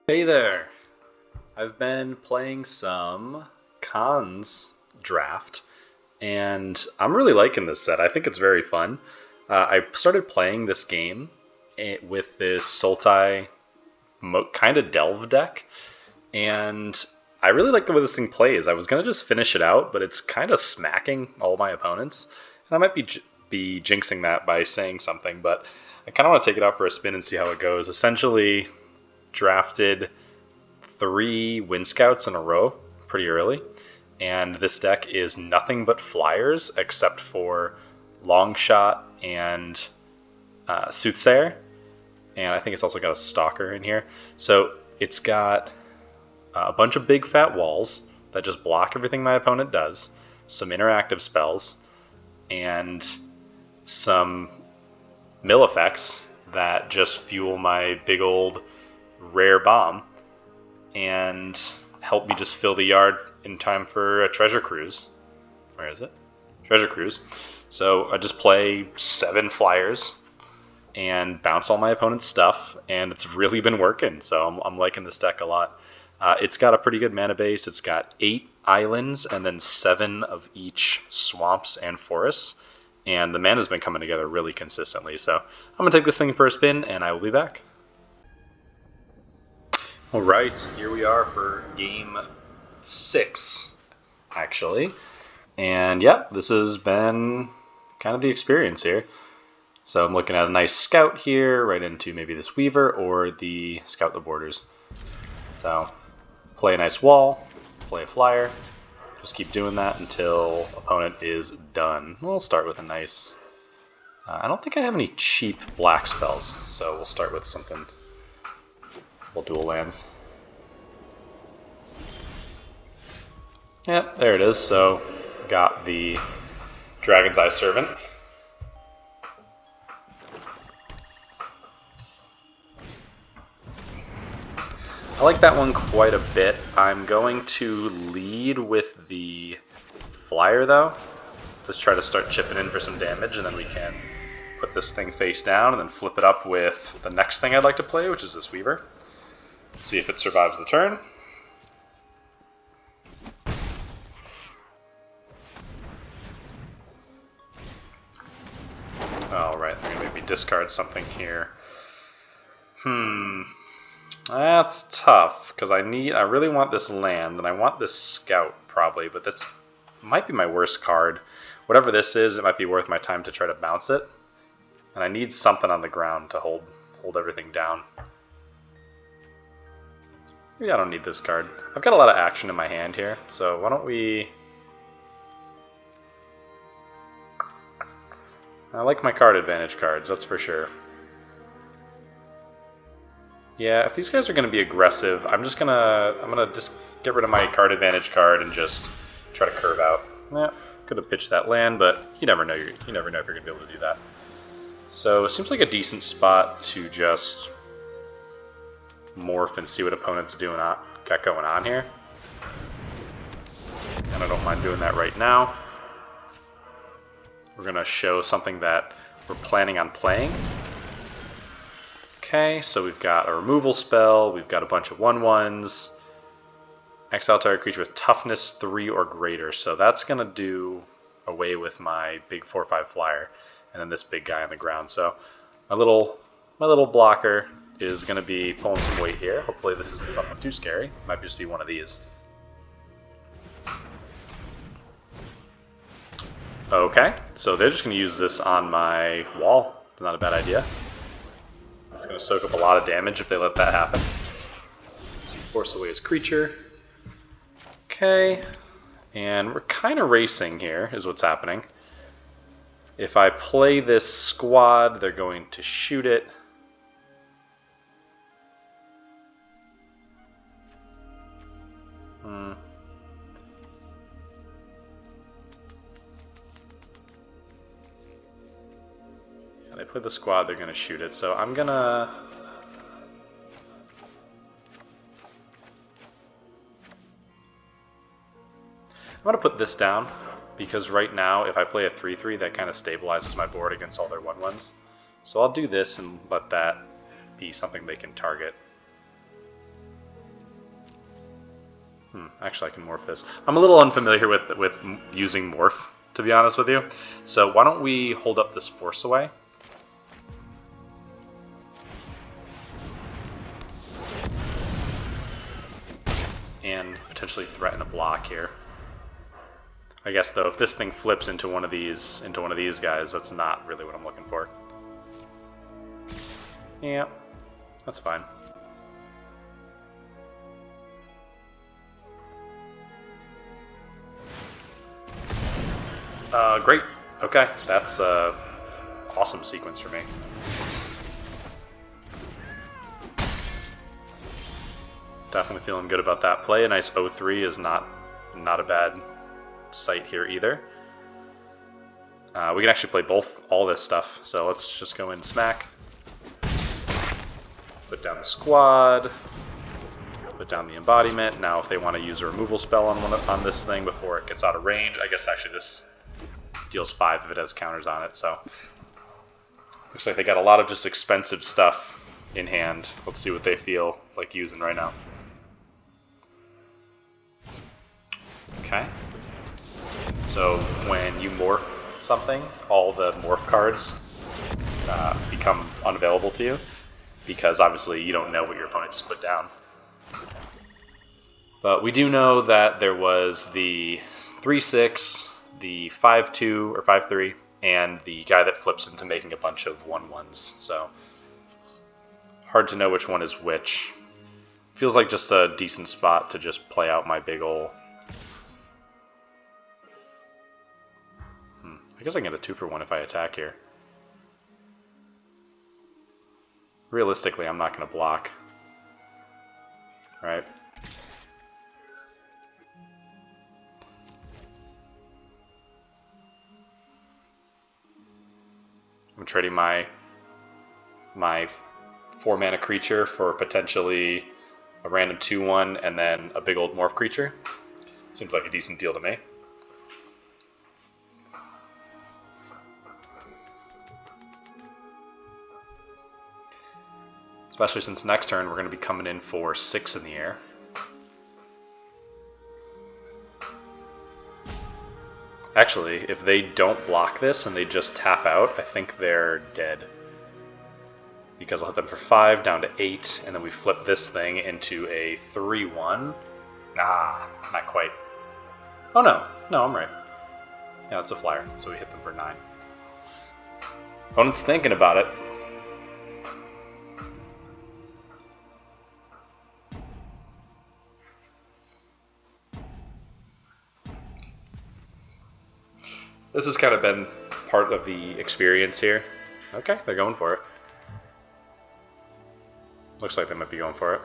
Hey there! I've been playing some Cons draft, and I'm really liking this set. I think it's very fun. I started playing this game with this Sultai kind of delve deck, and I really like the way this thing plays. I was gonna just finish it out, but it's kind of smacking all my opponents, and I might be jinxing that by saying something, but I kind of want to take it out for a spin and see how it goes. Essentially, drafted 3 Wind Scouts in a row pretty early, and this deck is nothing but flyers except for Longshot and Soothsayer, and I think it's also got a Stalker in here. So it's got a bunch of big fat walls that just block everything my opponent does, some interactive spells, and some mill effects that just fuel my big old rare bomb and help me just fill the yard in time for a treasure cruise. Where is it? Treasure cruise. So I just play 7 flyers and bounce all my opponent's stuff, and it's really been working. So I'm liking this deck a lot. It's got a pretty good mana base. It's got 8 islands and then 7 of each swamps and forests. And the mana's been coming together really consistently. So I'm going to take this thing for a spin, and I will be back. Alright, here we are for game 6, actually. And yeah, this has been kind of the experience here. So I'm looking at a nice scout here, right into maybe this Weaver or the Scout the Borders. So play a nice wall, play a flyer, just keep doing that until opponent is done. We'll start with a nice... I don't think I have any cheap black spells, so we'll start with something. We'll dual lands. Yep, there it is. So, got the Dragon's Eye Servant. I like that one quite a bit. I'm going to lead with the Flyer, though. Just try to start chipping in for some damage, and then we can put this thing face down and then flip it up with the next thing I'd like to play, which is this Weaver. See if it survives the turn. Alright, they're going to make me discard something here. That's tough, because I really want this land, and I want this Scout, probably, but that's might be my worst card. Whatever this is, it might be worth my time to try to bounce it. And I need something on the ground to hold everything down. Maybe I don't need this card. I've got a lot of action in my hand here, so why don't we... I like my card advantage cards, that's for sure. Yeah, if these guys are going to be aggressive, I'm gonna just get rid of my card advantage card and just try to curve out. Yeah, could have pitched that land, but you never know. You never know if you're going to be able to do that. So it seems like a decent spot to just morph and see what opponents doing got going on here. And I don't mind doing that right now. We're going to show something that we're planning on playing. Okay, so we've got a removal spell, we've got a bunch of 1/1s. Exile target creature with toughness 3 or greater, so that's going to do away with my big 4/5 flyer, and then this big guy on the ground. So my little blocker is going to be pulling some weight here. Hopefully this isn't something too scary. Might just be one of these. Okay, so they're just going to use this on my wall. Not a bad idea. It's going to soak up a lot of damage if they let that happen. Let's see, force away his creature. Okay, and we're kind of racing here, is what's happening. If I play this squad, they're going to shoot it. Yeah, they play the squad, they're going to shoot it, so I'm going to... I'm going to put this down, because right now, if I play a 3/3, that kind of stabilizes my board against all their 1/1s. So I'll do this and let that be something they can target. Actually, I can morph this. I'm a little unfamiliar with using morph, to be honest with you. So why don't we hold up this force away? And potentially threaten a block here. I guess though, if this thing flips into one of these guys, that's not really what I'm looking for. Yeah, that's fine. Great. Okay, that's awesome sequence for me. Definitely feeling good about that play. A nice 0-3 is not a bad sight here either. We can actually play all this stuff. So let's just go in smack. Put down the squad. Put down the embodiment. Now if they want to use a removal spell on this thing before it gets out of range, I guess actually this deals 5 if it has counters on it. So looks like they got a lot of just expensive stuff in hand. Let's see what they feel like using right now. Okay. So when you morph something, all the morph cards become unavailable to you because obviously you don't know what your opponent just put down. But we do know that there was the 3/6, the 5/2 or 5/3, and the guy that flips into making a bunch of 1/1s. So hard to know which one is which. Feels like just a decent spot to just play out my big ol'. I guess I can get a 2-for-1 if I attack here. Realistically, I'm not going to block. Right? I'm trading my 4-mana creature for potentially a random 2/1 and then a big old morph creature. Seems like a decent deal to me. Especially since next turn we're going to be coming in for 6 in the air. Actually, if they don't block this and they just tap out, I think they're dead. Because I'll hit them for 5 down to 8, and then we flip this thing into a 3/1. Nah, not quite. Oh no, I'm right. Yeah, it's a flyer, so we hit them for 9. Opponent's thinking about it. This has kind of been part of the experience here. Okay, they're going for it. Looks like they might be going for it.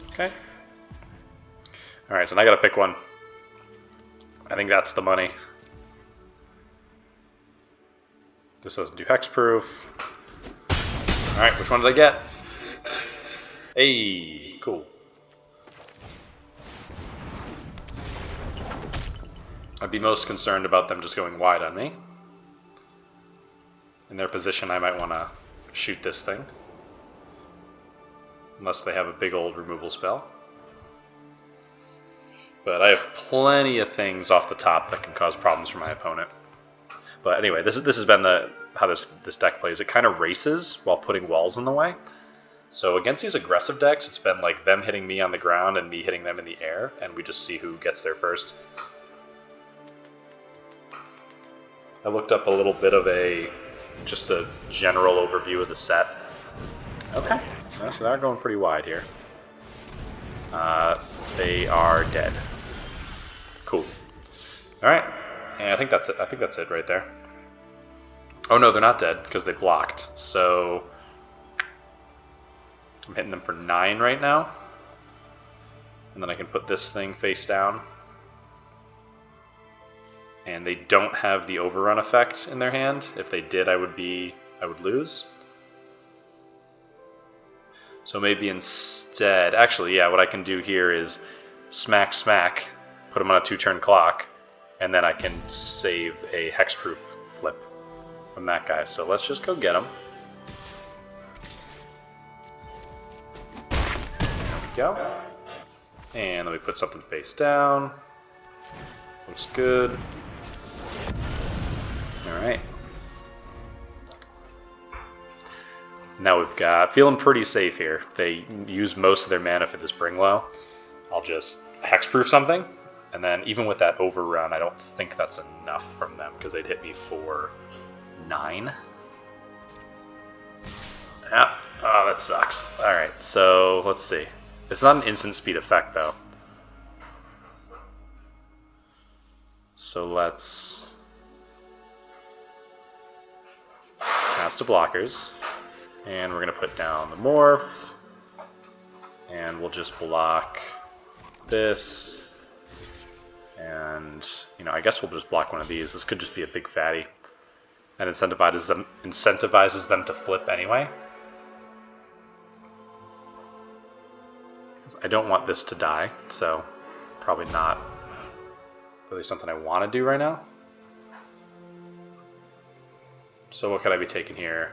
Okay. Alright, so now I gotta pick one. I think that's the money. This doesn't do hexproof. Alright, which one did I get? Hey, cool. I'd be most concerned about them just going wide on me. In their position, I might want to shoot this thing. Unless they have a big old removal spell. But I have plenty of things off the top that can cause problems for my opponent. But anyway, this has been how this deck plays. It kind of races while putting walls in the way. So against these aggressive decks, it's been like them hitting me on the ground and me hitting them in the air, and we just see who gets there first. I looked up a little bit of just a general overview of the set. Okay, so they're going pretty wide here. They are dead. Cool. All right, and I think that's it. I think that's it right there. Oh no, they're not dead because they blocked. So I'm hitting them for 9 right now, and then I can put this thing face down. And they don't have the overrun effect in their hand. If they did, I would lose. So maybe instead, actually, yeah, what I can do here is smack, smack, put them on a 2-turn clock, and then I can save a hexproof flip from that guy. So let's just go get him. go. And then we put something face down. Looks good. Alright. Now we've got, feeling pretty safe here. They use most of their mana for this Bring Low. I'll just hexproof something, and then even with that overrun, I don't think that's enough from them, because they'd hit me for 9. Yeah, oh, that sucks. Alright, so let's see. It's not an instant speed effect, though. So let's cast to blockers. And we're going to put down the morph. And we'll just block this. And, you know, I guess we'll just block one of these. This could just be a big fatty. And incentivizes them to flip anyway. I don't want this to die, so probably not really something I want to do right now. So what could I be taking here?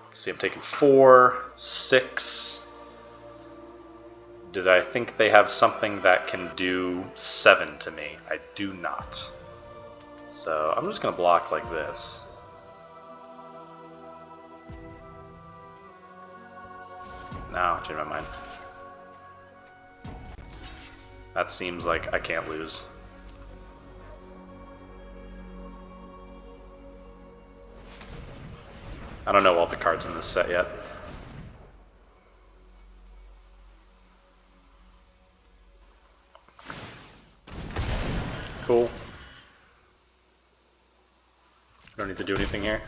Let's see, I'm taking 4, 6. Did I think they have something that can do 7 to me? I do not. So I'm just going to block like this. No, change my mind. That seems like I can't lose. I don't know all the cards in this set yet. Cool. Don't need to do anything here.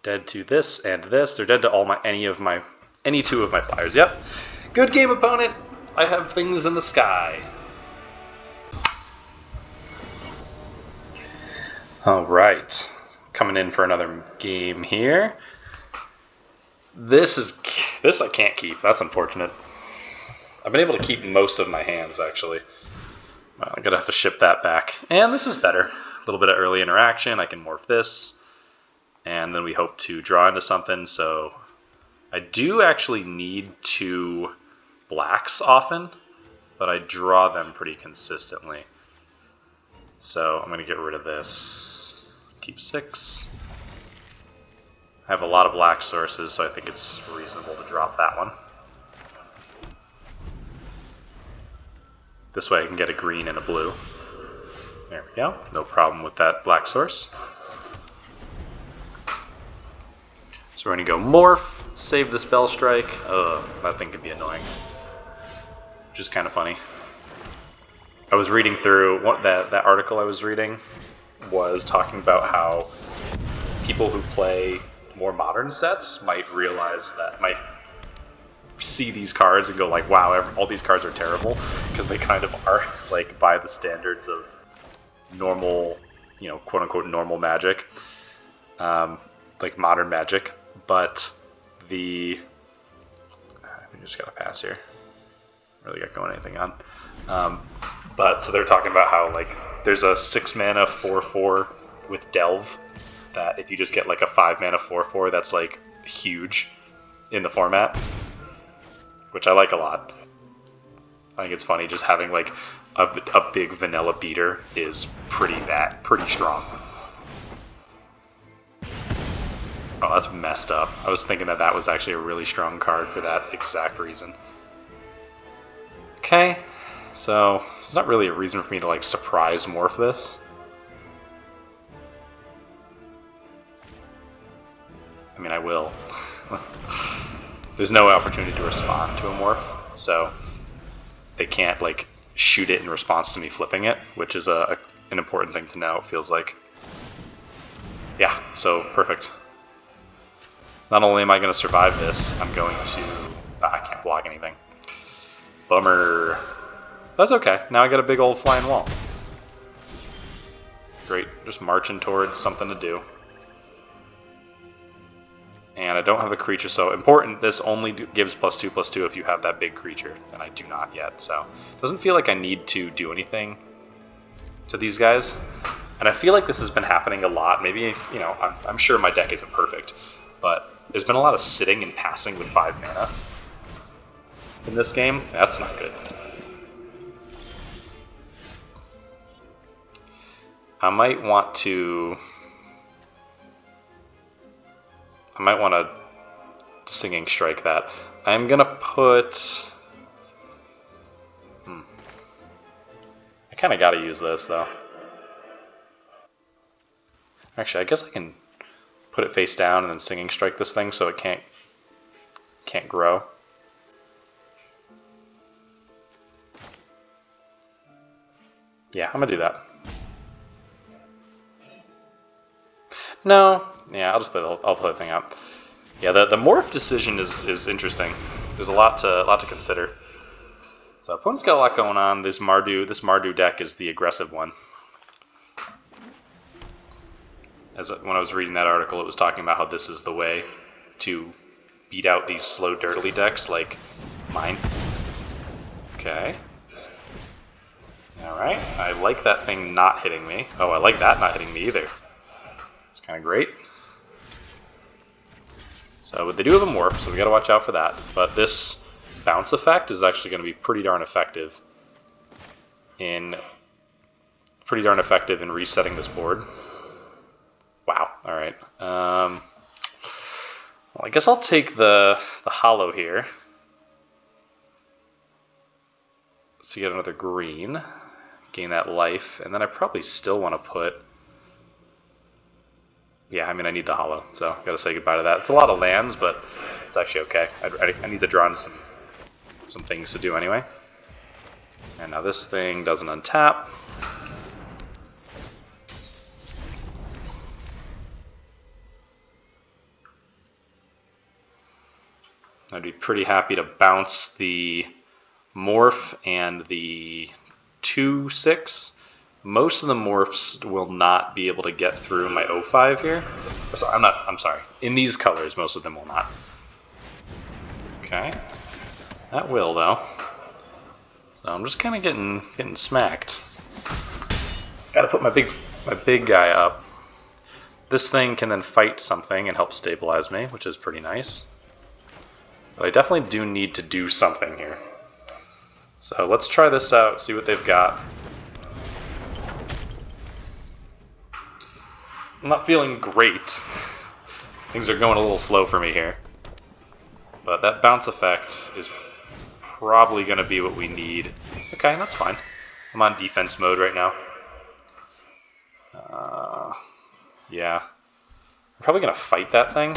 Dead to this and this. They're dead to all my any two of my flyers. Yep. Good game, opponent. I have things in the sky. All right. Coming in for another game here. This I can't keep. That's unfortunate. I've been able to keep most of my hands, actually. I'm gonna have to ship that back. And this is better. A little bit of early interaction. I can morph this. And then we hope to draw into something, so I do actually need 2 blacks often, but I draw them pretty consistently. So I'm going to get rid of this. Keep 6. I have a lot of black sources, so I think it's reasonable to drop that one. This way I can get a green and a blue. There we go. No problem with that black source. So we're going to go morph, save the spell strike. That thing could be annoying. Which is kind of funny. I was reading through, that article I was reading was talking about how people who play more modern sets might see these cards and go like, wow, all these cards are terrible, because they kind of are, like, by the standards of normal, you know, quote unquote normal Magic, like modern Magic. But we just gotta pass here. Really got going anything on. But so they're talking about how, like, there's a 6 mana 4/4 with Delve that if you just get like a 5 mana 4/4, that's like huge in the format, which I like a lot. I think it's funny just having like a big vanilla beater is pretty strong. Oh, that's messed up. I was thinking that was actually a really strong card for that exact reason. Okay, so there's not really a reason for me to like surprise morph this. I mean, I will. There's no opportunity to respond to a morph, so they can't like shoot it in response to me flipping it, which is an important thing to know, it feels like. Yeah, so perfect. Not only am I going to survive this, I'm going to... I can't block anything. Bummer. That's okay. Now I got a big old flying wall. Great. Just marching towards something to do. And I don't have a creature, so important. This only gives +2/+2 if you have that big creature, and I do not yet, so... Doesn't feel like I need to do anything to these guys. And I feel like this has been happening a lot. Maybe, you know, I'm sure my deck isn't perfect, but there's been a lot of sitting and passing with 5 mana in this game. That's not good. I might want to Singing Strike that. I'm gonna put... I kind of gotta use this though. Actually, I guess I can put it face down and then Singing Strike this thing so it can't grow. Yeah, I'm gonna do that. No, yeah, I'll just play the thing out. Yeah, the morph decision is interesting. There's a lot to consider. So opponent's got a lot going on. This Mardu deck is the aggressive one. When I was reading that article, it was talking about how this is the way to beat out these slow, dirtily decks like mine. Okay. Alright, I like that thing not hitting me. Oh, I like that not hitting me either. It's kind of great. So they do have a morph, so we gotta watch out for that. But this bounce effect is actually going to be pretty darn effective in resetting this board. Wow. All right. Well, I guess I'll take the hollow here to get another green, gain that life, and then I probably still want to put. Yeah, I mean, I need the hollow, so I've got to say goodbye to that. It's a lot of lands, but it's actually okay. I need to draw in some things to do anyway. And now this thing doesn't untap. I'd be pretty happy to bounce the morph and the 2/6. Most of the morphs will not be able to get through my 0/5 here. I'm sorry. In these colors, most of them will not. Okay. That will, though. So I'm just kind of getting smacked. Gotta put my big guy up. This thing can then fight something and help stabilize me, which is pretty nice. But I definitely do need to do something here. So let's try this out, see what they've got. I'm not feeling great. Things are going a little slow for me here. But that bounce effect is probably going to be what we need. Okay, that's fine. I'm on defense mode right now. Yeah. I'm probably going to fight that thing.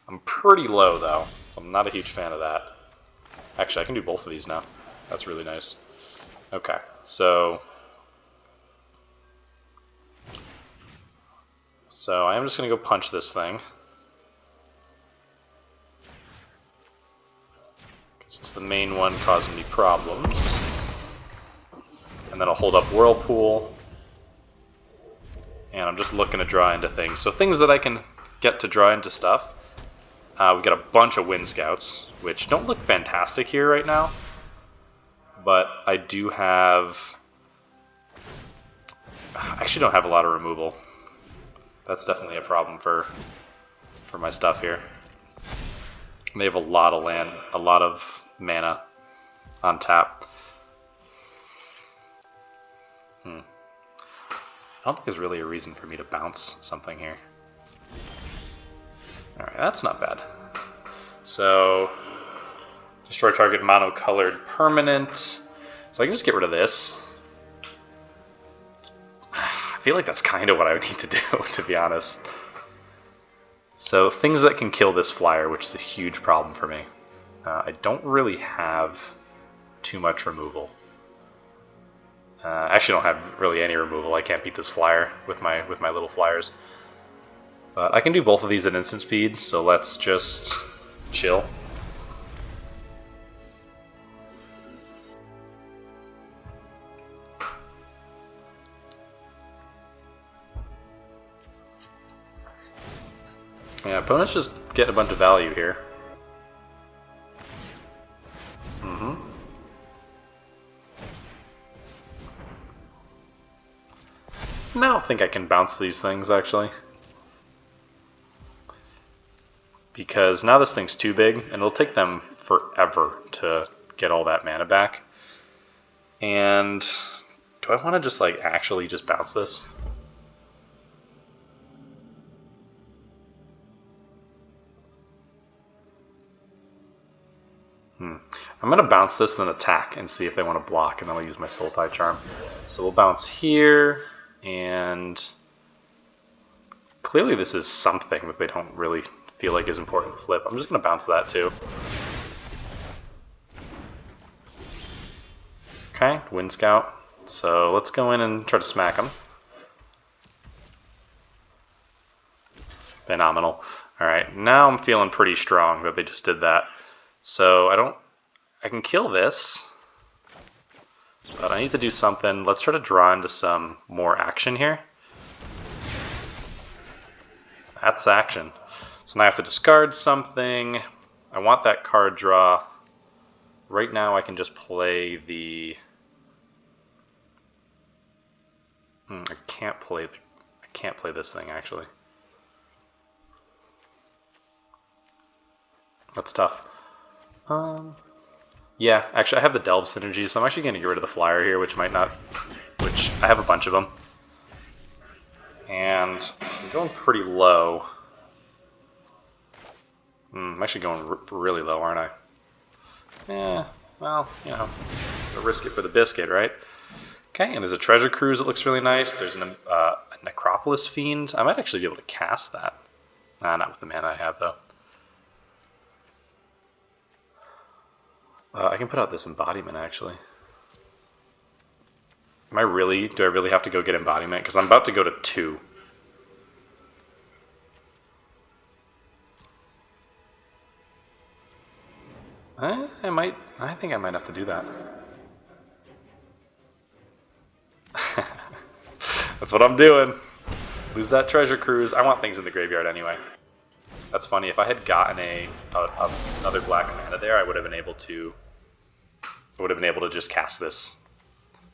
I'm pretty low, though. So I'm not a huge fan of that. Actually, I can do both of these now. That's really nice. Okay, so I am just going to go punch this thing. Because it's the main one causing me problems. And then I'll hold up Whirlpool. And I'm just looking to draw into things. So things that I can get to draw into stuff. We've got a bunch of Wind Scouts, which don't look fantastic here right now. But I do have... I actually don't have a lot of removal. That's definitely a problem for my stuff here. They have a lot of land, a lot of mana on tap. I don't think there's really a reason for me to bounce something here. Alright, that's not bad. So, destroy target mono-colored permanent. So I can just get rid of this. I feel like that's kind of what I would need to do, to be honest. So things that can kill this flyer, which is a huge problem for me. I don't really have too much removal. I actually don't have really any removal. I can't beat this flyer with my little flyers. But I can do both of these at instant speed, so let's just chill. Yeah, opponents just get a bunch of value here. I don't think I can bounce these things, actually. Because now this thing's too big, and it'll take them forever to get all that mana back. And do I want to just, like, actually just bounce this? I'm going to bounce this and then attack and see if they want to block, and then I'll use my Sultai Charm. So we'll bounce here, and clearly this is something that they don't really feel like is important to flip. I'm just going to bounce that too. Okay, Wind Scout. So let's go in and try to smack them. Phenomenal. Alright, now I'm feeling pretty strong that they just did that. So I can kill this, but I need to do something. Let's try to draw into some more action here. That's action. So now I have to discard something. I want that card draw. Right now I can just play the... I can't play this thing, actually. That's tough. Yeah, actually I have the Delve synergy, so I'm actually going to get rid of the flyer here, which I have a bunch of them. And I'm going pretty low. I'm actually going really low, aren't I? Yeah, well, you know, gotta risk it for the biscuit, right? Okay, and there's a Treasure Cruise that looks really nice. There's a Necropolis Fiend. I might actually be able to cast that. Not with the mana I have, though. I can put out this Embodiment, actually. Do I really have to go get Embodiment? Because I'm about to go to 2. I think I might have to do that. That's what I'm doing. Lose that Treasure Cruise. I want things in the graveyard anyway. That's funny. If I had gotten another black mana there, I would have been able to just cast this.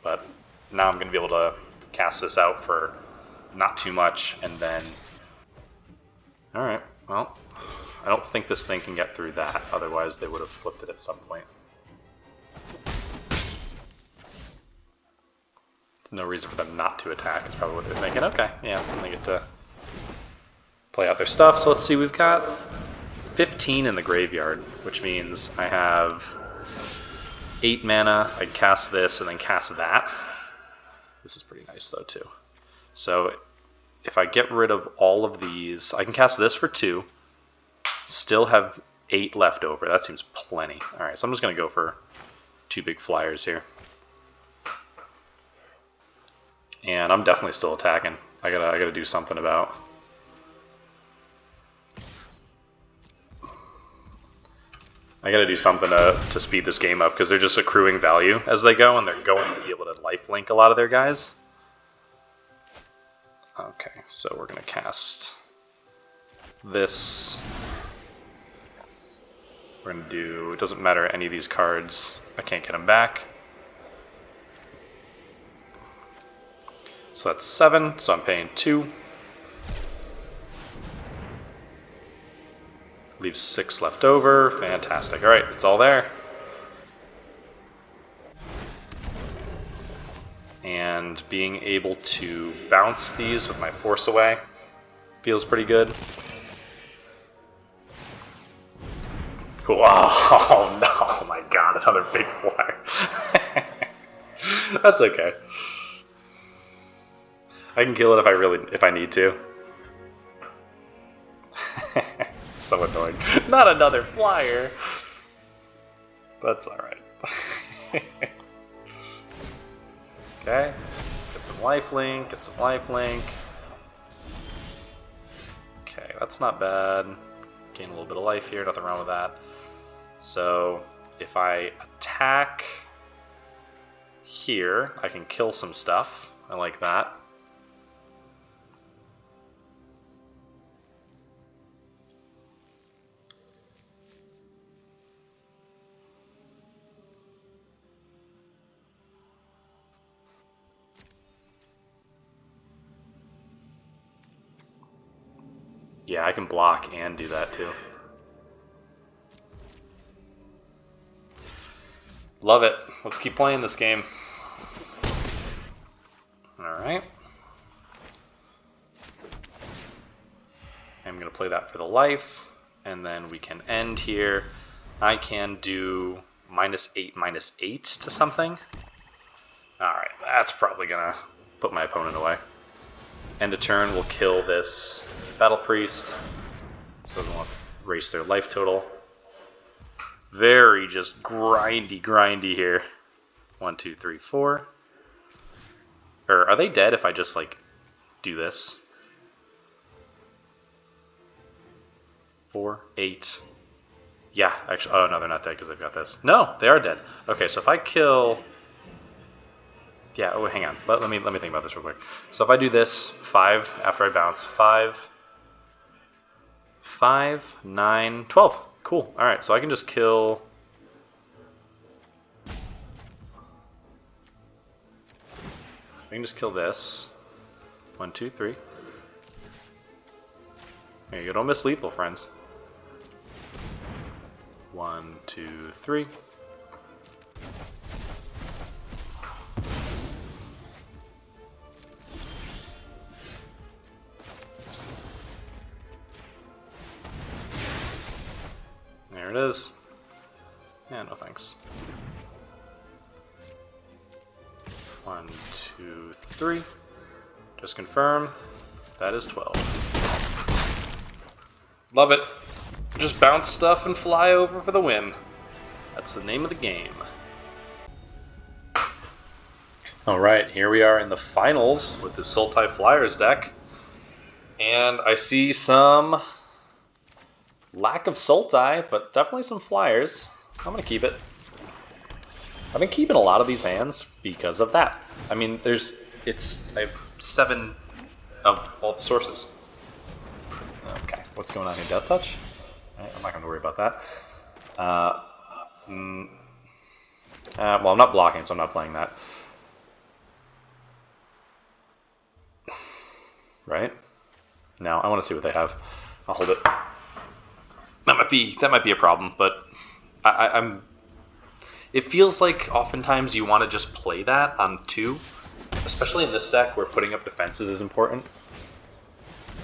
But now I'm going to be able to cast this out for not too much, and then... Alright, well, I don't think this thing can get through that, otherwise they would have flipped it at some point. No reason for them not to attack, is probably what they're thinking. Okay, yeah, and they get to play out their stuff. So let's see, we've got 15 in the graveyard, which means I have 8 mana. I can cast this and then cast that. This is pretty nice though too. So if I get rid of all of these, I can cast this for 2, still have 8 left over. That seems plenty. Alright, so I'm just going to go for 2 big flyers here. And I'm definitely still attacking. I gotta do something about... I gotta do something to speed this game up, because they're just accruing value as they go, and they're going to be able to lifelink a lot of their guys. Okay, so we're gonna cast this. We're gonna do... It doesn't matter any of these cards. I can't get them back. So that's 7, so I'm paying 2. Leaves 6 left over. Fantastic. Alright, it's all there. And being able to bounce these with my Force Away feels pretty good. Cool. Oh no, oh my god, another big flyer. That's okay. I can kill it if I need to. So annoying. Not another flyer. That's alright. Okay. Get some lifelink, get some lifelink. Okay, that's not bad. Gain a little bit of life here, nothing wrong with that. So if I attack here, I can kill some stuff. I like that. Yeah, I can block and do that too. Love it. Let's keep playing this game. Alright. I'm going to play that for the life, and then we can end here. I can do -8/-8 to something. Alright, that's probably going to put my opponent away. End of turn, we'll kill this Battle Priest, so they won't erase their life total. Very just grindy here. 1, 2, 3, 4. Or are they dead if I just like do this? 4, 8. Yeah, actually. Oh no, they're not dead because I've got this. No, they are dead. Okay, so if I kill. Yeah. Oh, hang on. Let me think about this real quick. So if I do this 5 after I bounce 5, 5, 9, 12. Cool. All right, so I can just kill. I can just kill this. 1, 2, 3. There you go. Don't miss lethal, friends. 1, 2, 3. There it is. Yeah, no thanks. 1, 2, 3. Just confirm. That is 12. Love it. Just bounce stuff and fly over for the win. That's the name of the game. Alright, here we are in the finals with the Sultai Flyers deck. And I see some lack of Sultai, but definitely some Flyers. I'm going to keep it. I've been keeping a lot of these hands because of that. I mean, I have 7 of all the sources. Okay, what's going on here? Death Touch? I'm not going to worry about that. Well, I'm not blocking, so I'm not playing that. Right? Now, I want to see what they have. I'll hold it. That might be a problem, but I'm. It feels like oftentimes you want to just play that on 2, especially in this deck where putting up defenses is important.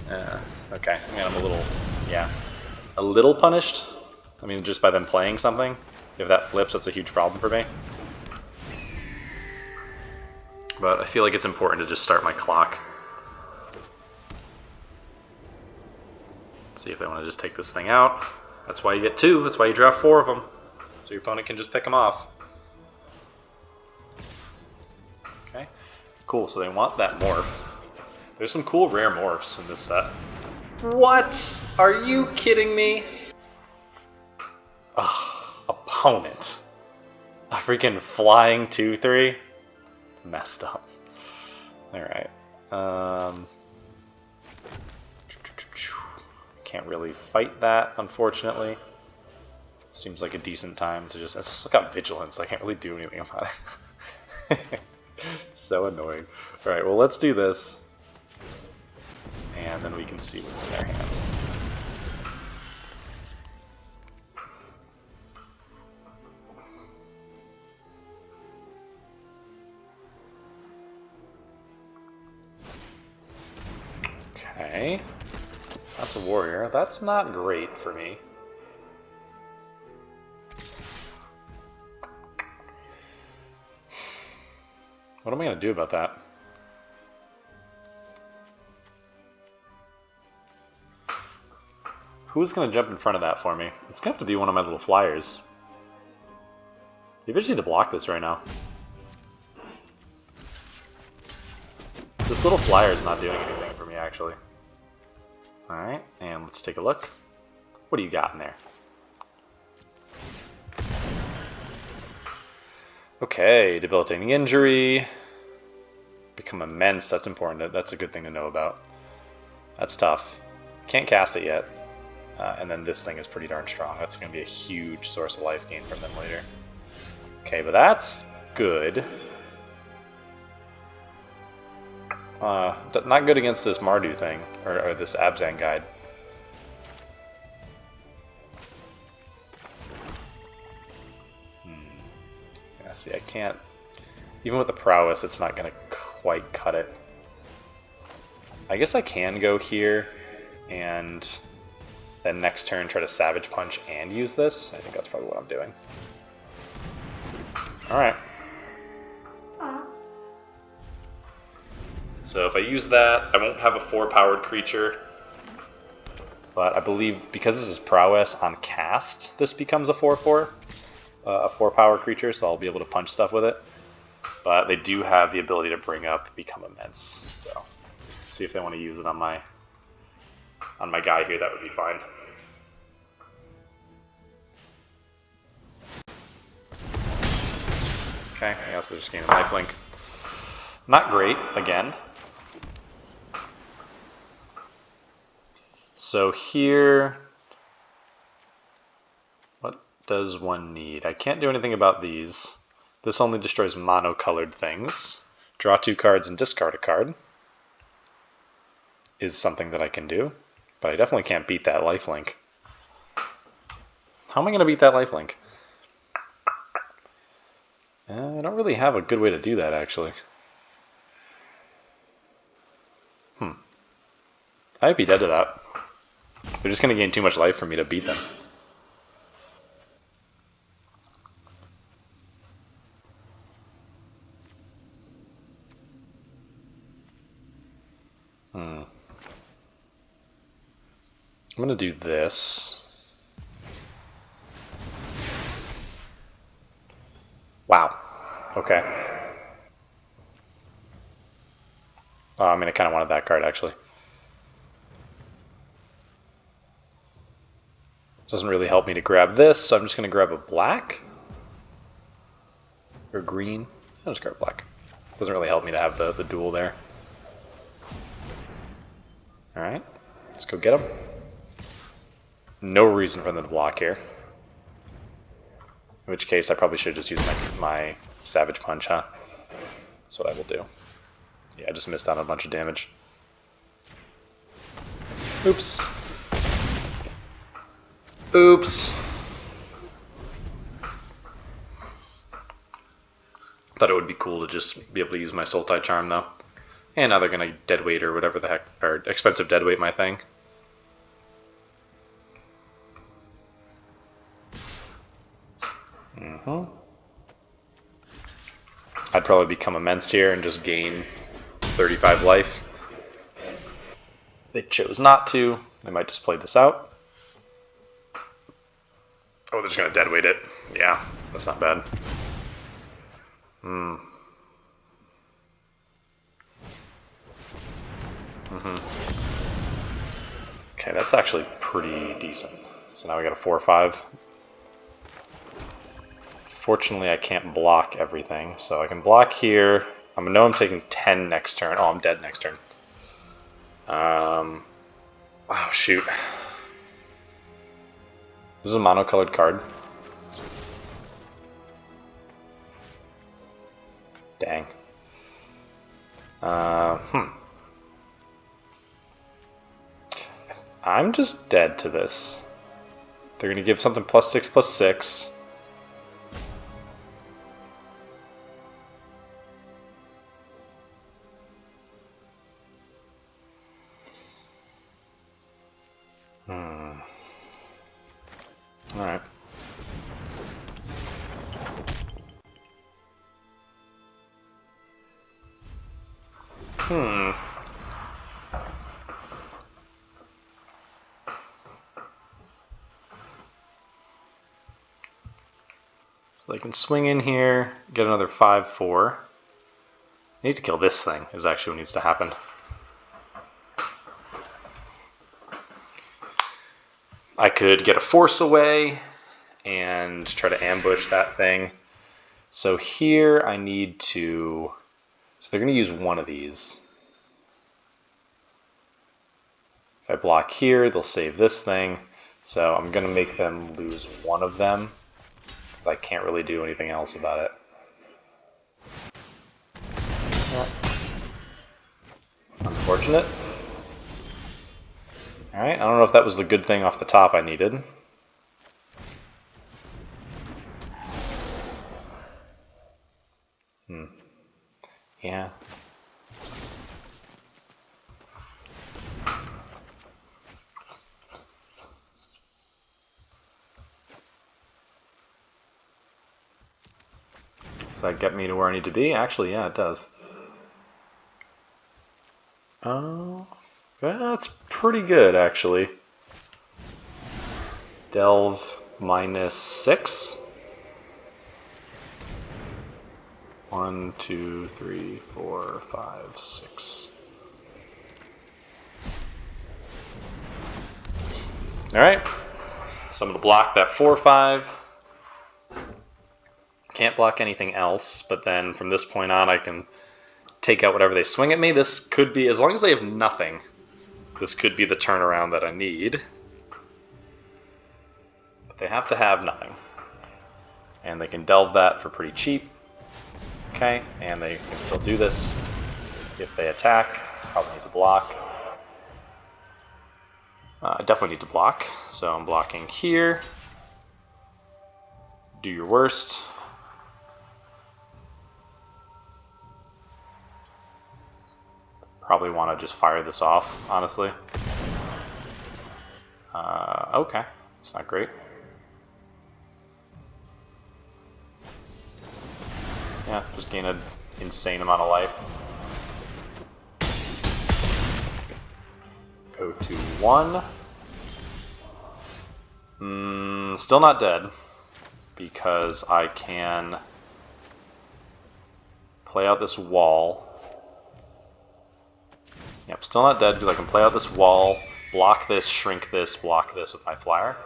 Okay, I mean, I'm a little punished. I mean, just by them playing something. If that flips, that's a huge problem for me. But I feel like it's important to just start my clock. See if they want to just take this thing out. That's why you get 2. That's why you draft 4 of them. So your opponent can just pick them off. Okay, cool. So they want that morph. There's some cool rare morphs in this set. What? Are you kidding me? Ugh, opponent. A freaking flying 2/3? Messed up. Alright. Can't really fight that, unfortunately. Seems like a decent time to just... It's got vigilance, I can't really do anything about it. It's so annoying. Alright, well let's do this. And then we can see what's in their hand. Okay. That's a warrior. That's not great for me. What am I going to do about that? Who's going to jump in front of that for me? It's going to have to be one of my little flyers. You just need to block this right now. This little flyer is not doing anything for me, actually. Alright, and let's take a look. What do you got in there? Okay, debilitating injury. Become immense, that's important. That's a good thing to know about. That's tough. Can't cast it yet. And then this thing is pretty darn strong. That's going to be a huge source of life gain from them later. Okay, but that's good. Not good against this Mardu thing, or this Abzan guide. see, I can't... Even with the prowess, it's not going to quite cut it. I guess I can go here and then next turn try to Savage Punch and use this. I think that's probably what I'm doing. Alright. So if I use that, I won't have a 4-powered creature. But I believe because this is prowess on cast, this becomes a 4/4. A 4-power creature, so I'll be able to punch stuff with it. But they do have the ability to bring up Become Immense. So see if they want to use it on my guy here, that would be fine. Okay, I guess they're just gaining lifelink. Not great, again. So here, what does one need? I can't do anything about these. This only destroys mono-colored things. Draw 2 cards and discard a card is something that I can do, but I definitely can't beat that lifelink. How am I going to beat that lifelink? I don't really have a good way to do that, actually. I might be dead to that. They're just going to gain too much life for me to beat them. I'm going to do this. Wow. Okay. Oh, I mean, I kind of wanted that card, actually. Doesn't really help me to grab this, so I'm just going to grab a black. Or green. I'll just grab black. Doesn't really help me to have the duel there. Alright, let's go get him. No reason for them to block here. In which case, I probably should just use my Savage Punch, huh? That's what I will do. Yeah, I just missed out on a bunch of damage. Oops. Oops. Thought it would be cool to just be able to use my Sultai Charm, though. And now they're going to deadweight or whatever the heck, or expensive deadweight my thing. I'd probably become immense here and just gain 35 life. They chose not to. They might just play this out. Oh, they're just going to deadweight it. Yeah, that's not bad. Okay, that's actually pretty decent. So now we got a 4/5. Fortunately, I can't block everything, so I can block here. I know I'm taking 10 next turn. Oh, I'm dead next turn. Oh, shoot. This is a mono-colored card. Dang. I'm just dead to this. They're going to give something +6/+6. Alright. So they can swing in here, get another 5/4. I need to kill this thing, is actually what needs to happen. I could get a force away and try to ambush that thing. So here I need to... So they're going to use one of these. If I block here, they'll save this thing. So I'm going to make them lose one of them. I can't really do anything else about it. Unfortunate. Alright, I don't know if that was the good thing off the top I needed. Yeah. Does that get me to where I need to be? Actually, yeah, it does. Oh, that's pretty good, actually. Delve -6. 1, 2, 3, 4, 5, 6. Alright. So I'm going to block that 4/5. Can't block anything else, but then from this point on I can take out whatever they swing at me. This could be, as long as they have nothing, this could be the turnaround that I need. But they have to have nothing. And they can delve that for pretty cheap. Okay, and they can still do this. If they attack, probably need to block. I definitely need to block, so I'm blocking here. Do your worst. Probably want to just fire this off, honestly. Okay, it's not great. Yeah, just gain an insane amount of life. Go to 1. Still not dead, because I can play out this wall. Yep, still not dead because I can play out this wall, block this, shrink this, block this with my flyer.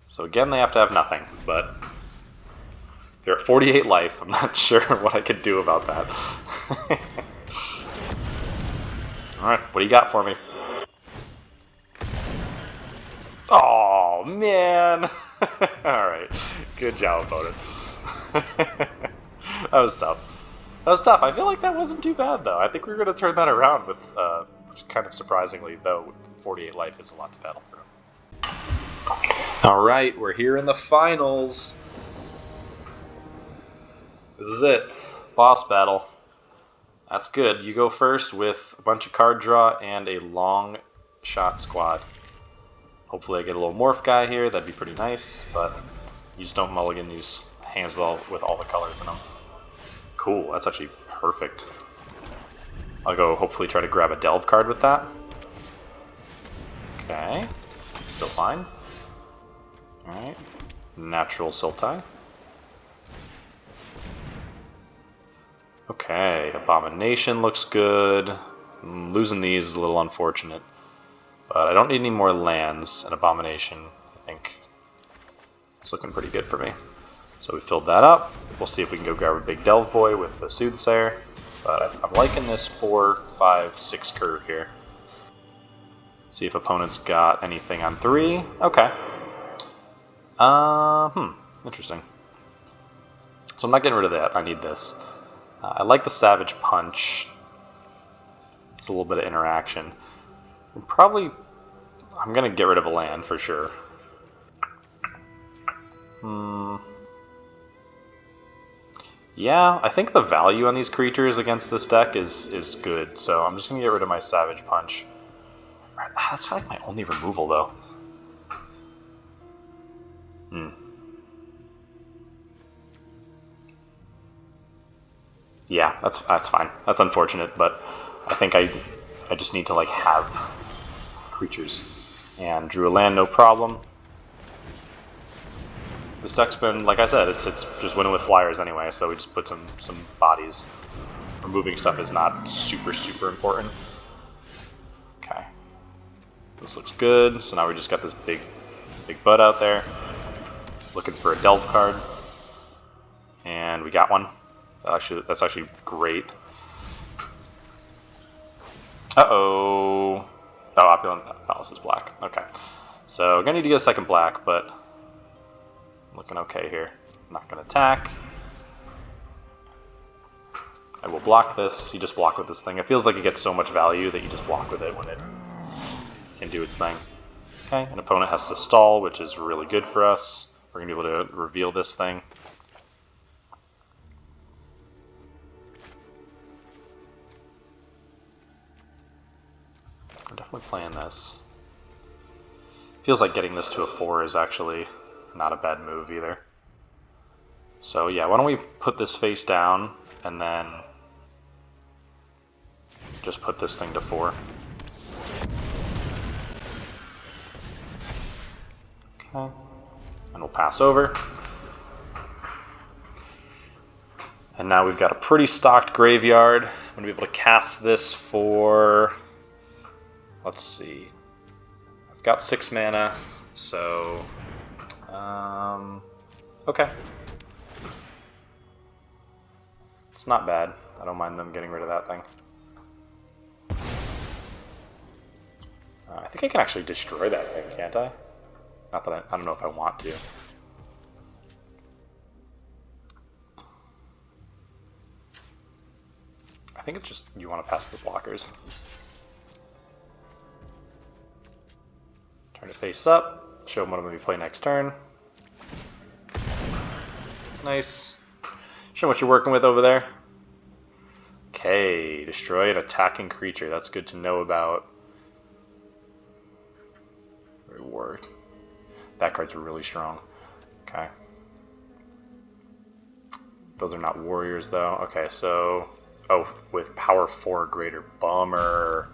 So again, they have to have nothing, but they're at 48 life. I'm not sure what I could do about that. Alright, what do you got for me? Oh, man! Alright, good job, opponent. That was tough. That was tough. I feel like that wasn't too bad, though. I think we were going to turn that around, with, kind of surprisingly, though, 48 life is a lot to battle through. Alright, we're here in the finals. This is it. Boss battle. That's good. You go first with a bunch of card draw and a long shot squad. Hopefully I get a little morph guy here. That'd be pretty nice, but you just don't mulligan these hands with all the colors in them. Cool, that's actually perfect. I'll go hopefully try to grab a delve card with that. Okay, still fine. Alright, natural Sultai. Okay, Abomination looks good. Losing these is a little unfortunate. But I don't need any more lands, and Abomination, I think, is looking pretty good for me. So we filled that up. We'll see if we can go grab a big Delve Boy with the Soothsayer. But I'm liking this 4, 5, 6 curve here. See if opponent's got anything on 3. Okay. Interesting. So I'm not getting rid of that. I need this. I like the Savage Punch. It's a little bit of interaction. I'm going to get rid of a land for sure. Yeah, I think the value on these creatures against this deck is good, so I'm just going to get rid of my Savage Punch. That's like my only removal, though. Yeah, that's fine. That's unfortunate, but I think I just need to like have creatures. And drew a land, no problem. This deck's been, like I said, it's just winning with flyers anyway, so we just put some bodies. Removing stuff is not super important. Okay. This looks good, so now we just got this big bud out there. Looking for a delve card. And we got one. That's actually great. Uh-oh. Oh, Opulent Palace is black. Okay. So, we're going to need to get a second black, but looking okay here. I'm not going to attack. I will block this. You just block with this thing. It feels like it gets so much value that you just block with it when it can do its thing. Okay, an opponent has to stall, which is really good for us. We're going to be able to reveal this thing. definitely playing this. Feels like getting this to a 4 is actually not a bad move either. So yeah, why don't we put this face down and then just put this thing to 4. Okay, and we'll pass over. And now we've got a pretty stocked graveyard. I'm going to be able to cast this for, let's see, I've got 6 mana, so, okay. It's not bad. I don't mind them getting rid of that thing. I think I can actually destroy that thing, can't I? Not that I don't know if I want to. I think it's just you want to pass the blockers. Turn it face up, show them what I'm going to be playing next turn. Nice. Show them what you're working with over there. Okay, destroy an attacking creature. That's good to know about. Reward. That card's really strong. Okay. Those are not warriors though. Okay, so... Oh, with power 4 or greater. Bummer.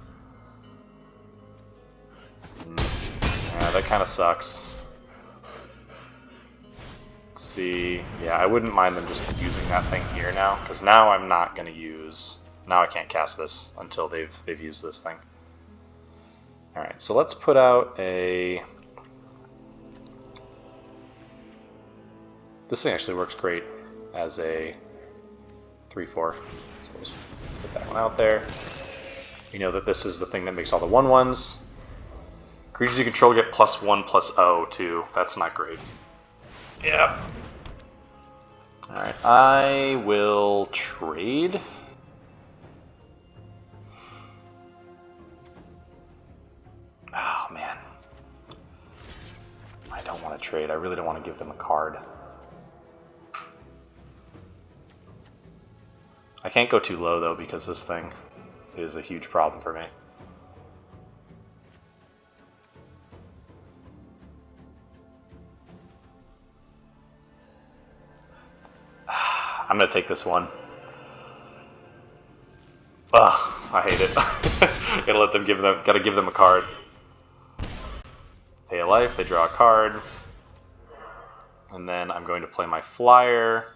Yeah, that kind of sucks. Let's see. Yeah, I wouldn't mind them just using that thing here now, because now I'm not going to use... Now I can't cast this until they've used this thing. Alright, so let's put out a... This thing actually works great as a 3-4. So let's put that one out there. You know that this is the thing that makes all the 1/1s. Creatures you control get +1/+0 too. That's not great. Yep. Alright, I will trade. Oh man. I don't want to trade. I really don't want to give them a card. I can't go too low though because this thing is a huge problem for me. I'm gonna take this one. Ugh, I hate it. Gotta give them a card. Pay a life, they draw a card. And then I'm going to play my flyer.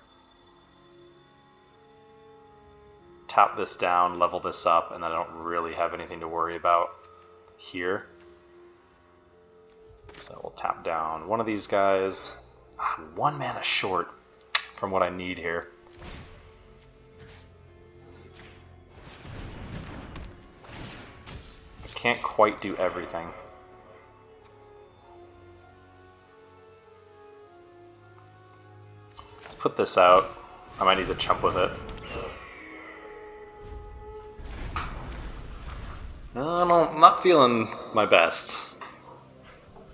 Tap this down, level this up, and then I don't really have anything to worry about here. So we'll tap down one of these guys. 1 mana short from what I need here. I can't quite do everything. Let's put this out. I might need to chump with it. I'm not feeling my best.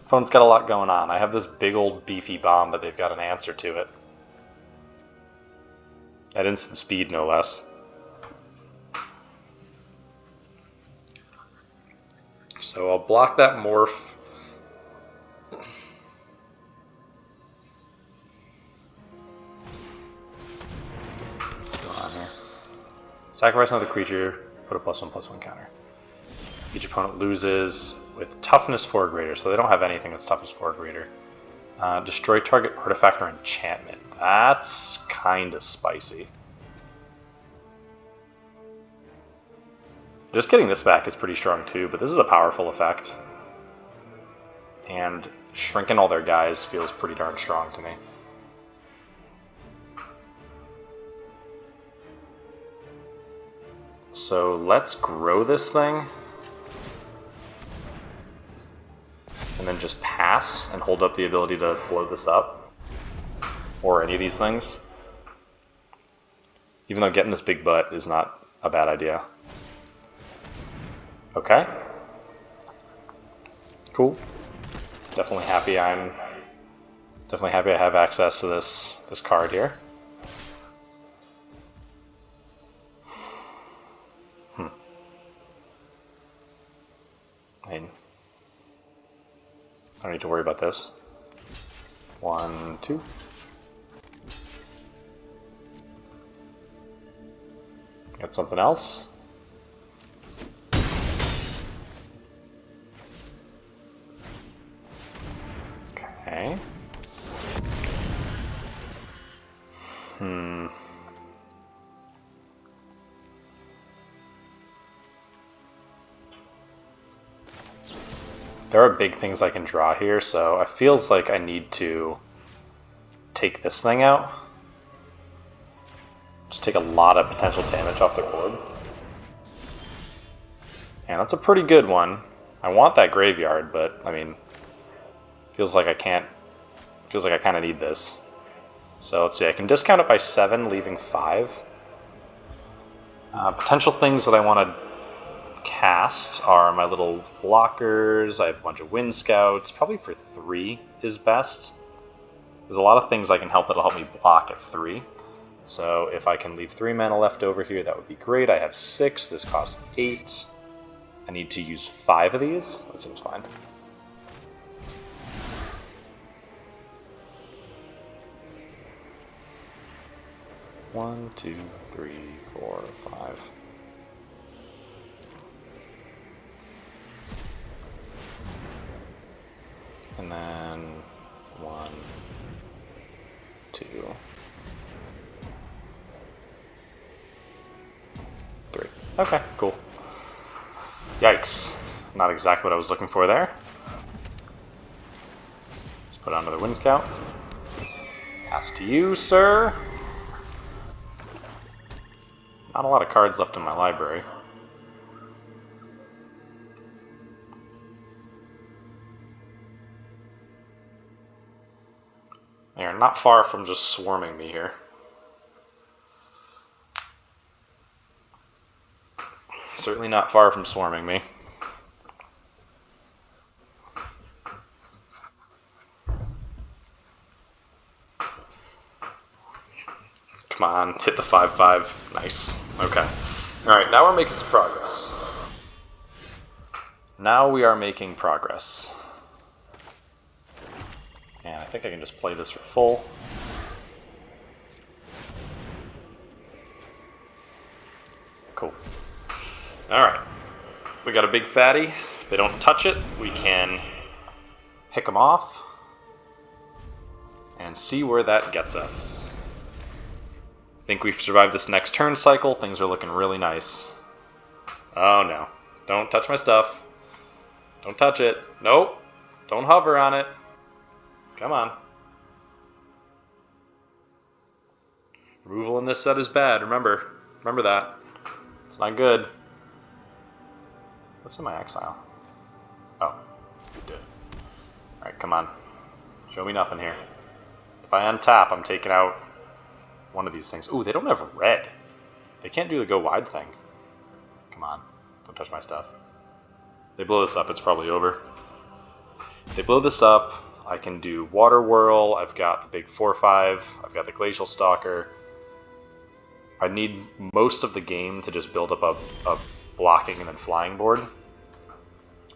Opponent's got a lot going on. I have this big old beefy bomb, but they've got an answer to it. At instant speed, no less. So I'll block that morph. What's going on here? Sacrifice another creature, put a +1/+1 counter. Each opponent loses with toughness 4 or greater, so they don't have anything that's toughness 4 or greater. Destroy target artifact or enchantment. That's kind of spicy. Just getting this back is pretty strong too, but this is a powerful effect. And shrinking all their guys feels pretty darn strong to me. So let's grow this thing. And then just pass and hold up the ability to blow this up. Or any of these things. Even though getting this big butt is not a bad idea. Okay. Cool. Definitely happy I have access to this card here. I mean, I don't need to worry about this. 1, 2. Got something else? Okay. There are big things I can draw here, so it feels like I need to take this thing out. Just take a lot of potential damage off their board. And that's a pretty good one. I want that graveyard, but I mean, feels like I can't. Feels like I kind of need this. So let's see. I can discount it by 7, leaving 5. Potential things that I want to cast are my little blockers. I have a bunch of wind scouts. Probably for 3 is best. There's a lot of things I can help that'll help me block at 3. So if I can leave 3 mana left over here, that would be great. I have 6. This costs 8. I need to use 5 of these. That seems fine. One, 2, 3, 4, 5. And then 1, 2, 3. Okay, cool. Yikes. Not exactly what I was looking for there. Just put on another Wind Scout. Pass to you, sir. Not a lot of cards left in my library. They are not far from just swarming me here. Certainly not far from swarming me. Come on, hit the 5/5. Nice. Okay. Alright, now we're making some progress. Now we are making progress. And I think I can just play this for full. Cool. Alright. We got a big fatty. If they don't touch it, we can pick them off and see where that gets us. I think we've survived this next turn cycle. Things are looking really nice. Oh no. Don't touch my stuff. Don't touch it. Nope. Don't hover on it. Come on. Removal in this set is bad. Remember that. It's not good. What's in my exile? Oh, good. Alright, come on. Show me nothing here. If I untap, I'm taking out one of these things. Ooh, they don't have red. They can't do the go wide thing. Come on. Don't touch my stuff. If they blow this up, it's probably over. If they blow this up, I can do Water Whirl. I've got the big 4/5. I've got the Glacial Stalker. I need most of the game to just build up a blocking and then flying board.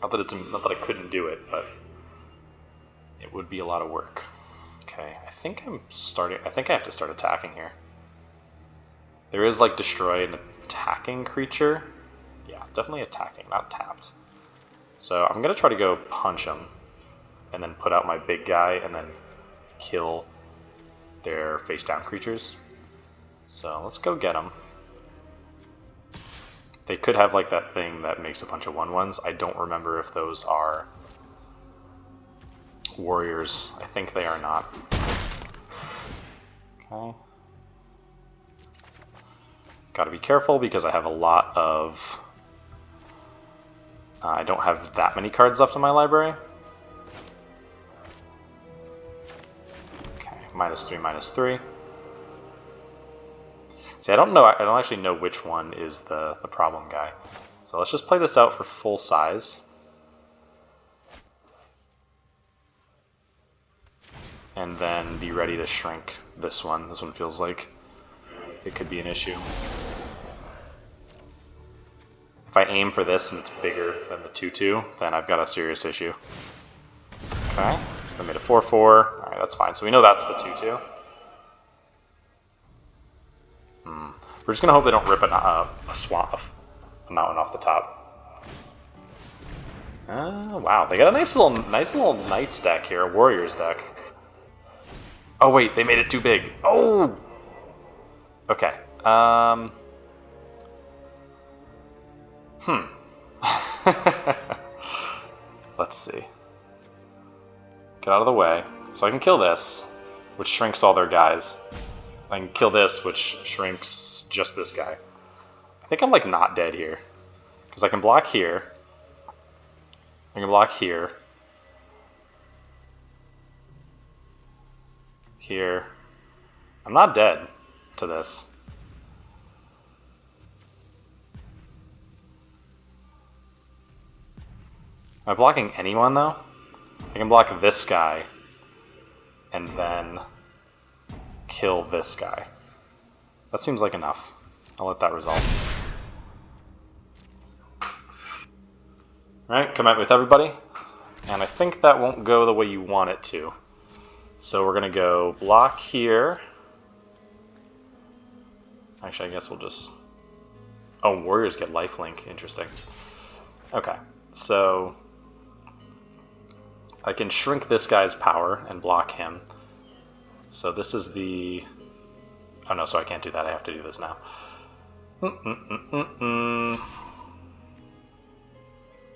Not that I couldn't do it, but it would be a lot of work. Okay, I think I have to start attacking here. There is like destroy an attacking creature. Yeah, definitely attacking, not tapped. So I'm gonna try to go punch him and then put out my big guy and then kill their face down creatures. So let's go get them. They could have like that thing that makes a bunch of 1/1s. I don't remember if those are warriors. I think they are not. Okay. Gotta be careful because I have a lot of... I don't have that many cards left in my library. Okay, -3, -3. See, I don't actually know which one is the problem guy. So let's just play this out for full size. And then be ready to shrink this one. This one feels like it could be an issue. If I aim for this and it's bigger than the 2-2, then I've got a serious issue. Okay, so I made a 4-4. Alright, that's fine. So we know that's the 2-2. We're just going to hope they don't rip a mountain off the top. Wow, they got a nice little Knights deck here, a Warriors deck. Oh wait, they made it too big. Oh! Okay. Let's see. Get out of the way. So I can kill this, which shrinks all their guys. I can kill this, which shrinks just this guy. I think I'm like not dead here. Because I can block here. I can block here. Here. I'm not dead to this. Am I blocking anyone though? I can block this guy and then kill this guy. That seems like enough. I'll let that resolve. Alright, come out with everybody. And I think that won't go the way you want it to. So we're gonna go block here. Actually, I guess we'll just... Oh, Warriors get lifelink. Interesting. Okay, so... I can shrink this guy's power and block him. So this is the... Oh no, so I can't do that. I have to do this now.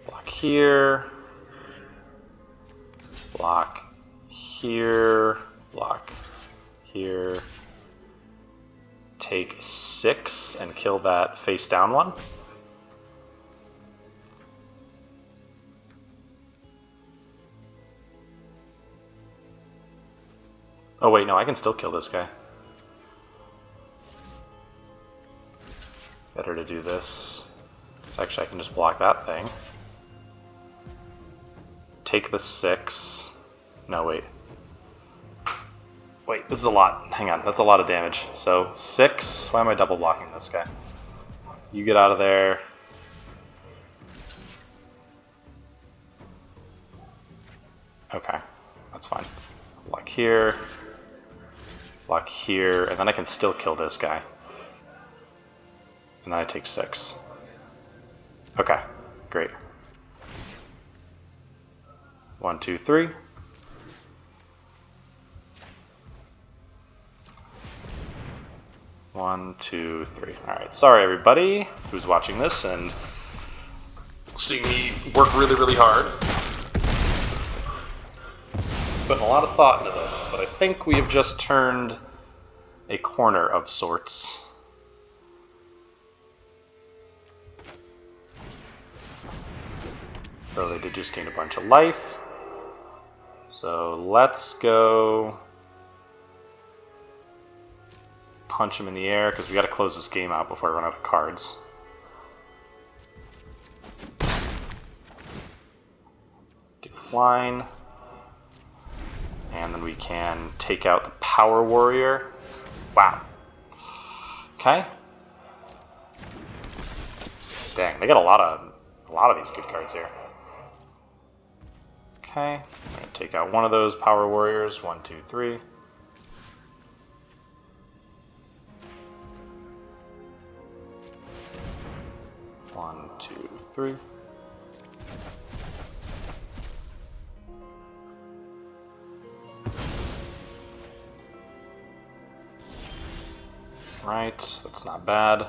Block here. Block here. Block here. Take 6 and kill that face down one. Oh wait, no, I can still kill this guy. Better to do this. Because actually I can just block that thing. Take the 6. No, wait. Wait, this is a lot. Hang on, that's a lot of damage. So, 6. Why am I double blocking this guy? You get out of there. Okay, that's fine. Block here. Block here, and then I can still kill this guy. And then I take 6. Okay, great. 1, 2, 3. One, two, three. Alright, sorry everybody who's watching this and seeing me work really, really hard. Putting a lot of thought into this, but I think we have just turned a corner of sorts. So they did just gain a bunch of life. So let's go punch him in the air, because we got to close this game out before I run out of cards. Decline. And then we can take out the Power Warrior. Wow. Okay. Dang, they got a lot of these good cards here. Okay, I'm gonna take out one of those Power Warriors. 1, 2, 3. One, two, three. Right, that's not bad.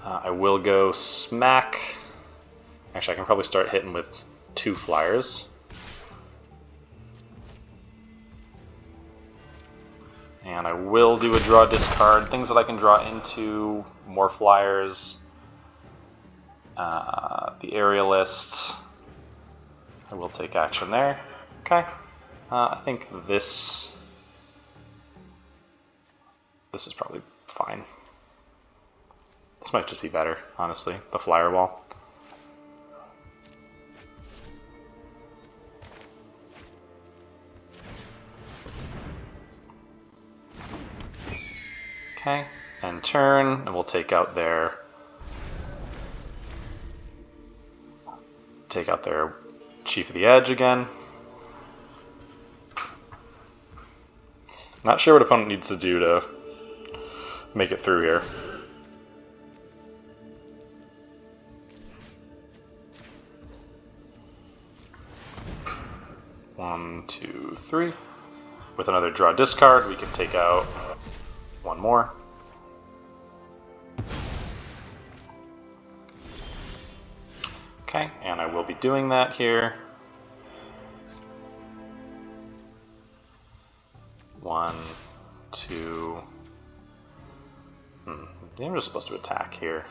I will go smack. Actually, I can probably start hitting with 2 flyers. And I will do a draw discard. Things that I can draw into, more flyers. The aerialist. I will take action there. Okay. I think this is probably fine. This might just be better, honestly. The flyer wall. Okay, and turn, and we'll take out their Take out their Chief of the Edge again. Not sure what opponent needs to do to make it through here. One, two, three. With another draw discard, we can take out one more. Okay, and I will be doing that here. One, two. I'm just supposed to attack here.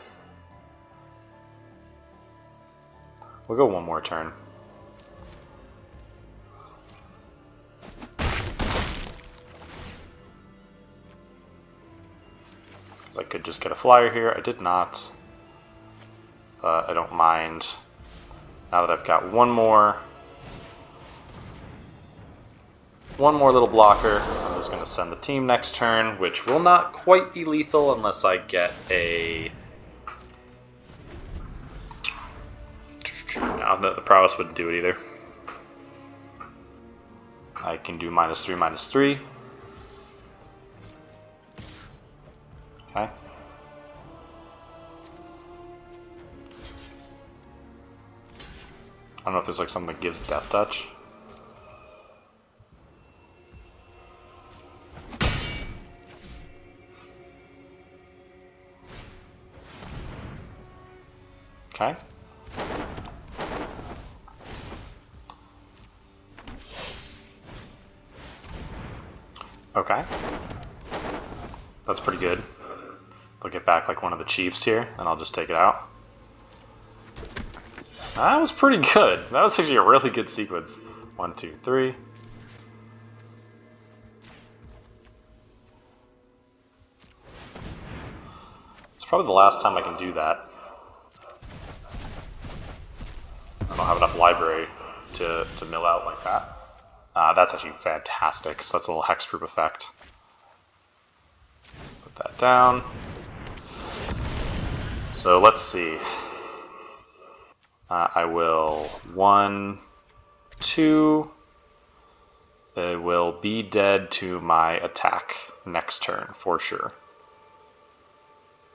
We'll go one more turn. I could just get a flyer here. I did not, but I don't mind. Now that I've got one more little blocker, I'm just going to send the team next turn, which will not quite be lethal unless I get a... No, the prowess wouldn't do it either. I can do -3, -3. Okay. I don't know if there's like something that gives Death Touch. Okay. Okay. That's pretty good. They'll get back like one of the chiefs here, and I'll just take it out. That was pretty good. That was actually a really good sequence. 1, 2, 3. It's probably the last time I can do that. I don't have enough library to mill out like that. That's actually fantastic. So that's a little hexproof effect. Put that down. So let's see. I will 1, 2. They will be dead to my attack next turn for sure.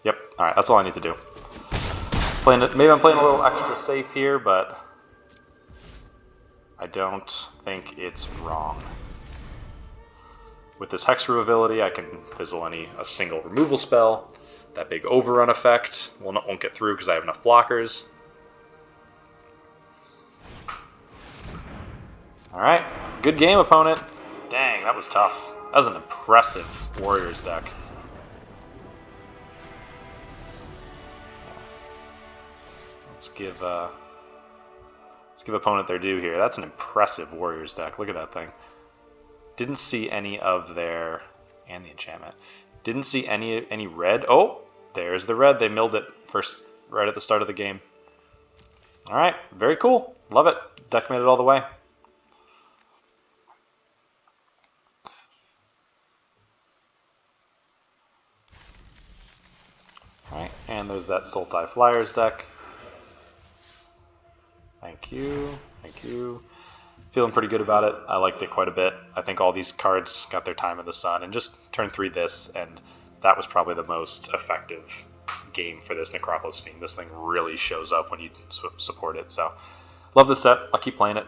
Yep. All right. That's all I need to do. Maybe I'm playing a little extra safe here, but I don't think it's wrong. With this Hexproof ability, I can fizzle a single removal spell. That big overrun effect won't get through because I have enough blockers. Alright, good game, opponent. Dang, that was tough. That was an impressive Warriors deck. Let's give opponent their due here. That's an impressive Warriors deck. Look at that thing. Didn't see any of their... and the enchantment. Didn't see any red. Oh, there's the red. They milled it first, right at the start of the game. Alright, very cool. Love it. Deck made it all the way. Alright, and there's that Sultai Flyers deck. Thank you, thank you. Feeling pretty good about it. I liked it quite a bit. I think all these cards got their time in the sun, and just turn 3 this, and that was probably the most effective game for this Necropolis Fiend. This thing really shows up when you support it, so love this set. I'll keep playing it.